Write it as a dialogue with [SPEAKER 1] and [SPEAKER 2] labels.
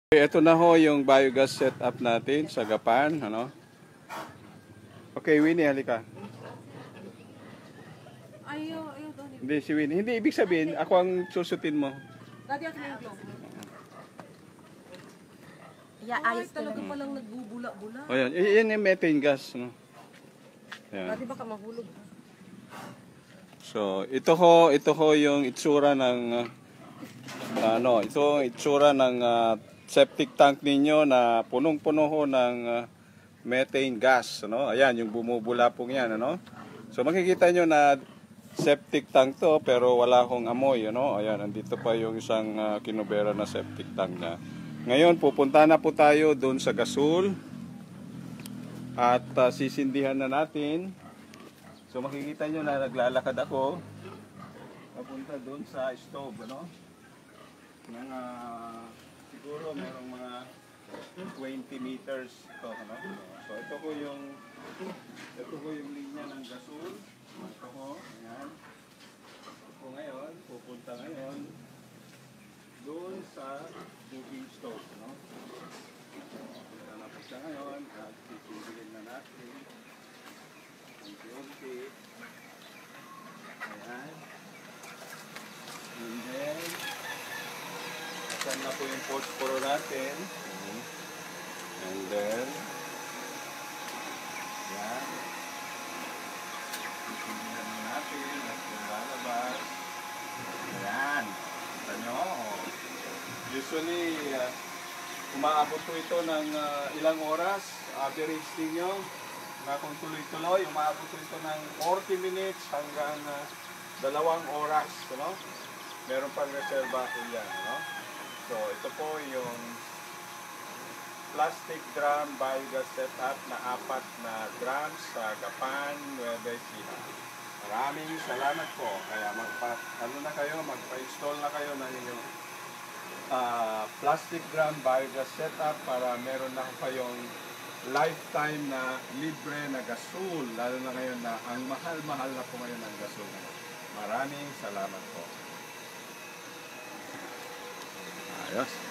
[SPEAKER 1] Ito na ho yung biogas setup natin sa Gapan, ano? Okay, Winnie, halika.
[SPEAKER 2] Ayaw,
[SPEAKER 1] Hindi, si Winnie. Hindi, ibig sabihin, ako ang susutin mo.
[SPEAKER 2] dati ako na yung globe.
[SPEAKER 3] Yeah, ayos
[SPEAKER 2] Talaga palang nagbubula-bula.
[SPEAKER 1] O yan, yan yung methane gas, no? Yan.
[SPEAKER 2] Dati baka mahulog.
[SPEAKER 1] So, ito ho yung itsura ng itsura ng septic tank ninyo na punong-puno ho ng methane gas, ano? Ayan, yung bumubula pong yan, ano? So, makikita nyo na septic tank to, pero wala hong amoy, ano? Ayan, andito pa yung isang kinubera na septic tank na. Ngayon, pupunta na po tayo doon sa gasol at sisindihan na natin. So makikita nyo na naglalakad ako papunta doon sa stove, ano? Siguro merong mga 20 meters ito, ano? So ito ko yung linya ng gasol. Ito ko, ayan. Ito ko ngayon, pupunta ngayon doon sa cooking stove, no? Punta na po siya ngayon at sisindihin na natin. Unti-unti. Ayan. And then, asan na po yung posporo natin. And then, ayan. Sisindihan na natin at lalabas. Ayan. Kita nyo. Usually, umaabot po ito ng ilang oras. Average ninyo na kung tuloy-tuloy, umaabot po ito ng 40 minutes hanggang 2 oras. No? Meron pang reserva po yan. No? So, ito po yung plastic drum biogas setup na 4 na drums sa Gapan, Nueva Ecija. Maraming salamat po. Kaya magpa-install na kayo ng inyong plastic drum biogas setup para meron na kayong lifetime na libre na gasol, lalo na ngayon na ang mahal-mahal na po ngayon ang gasol. Maraming salamat po. Ayos.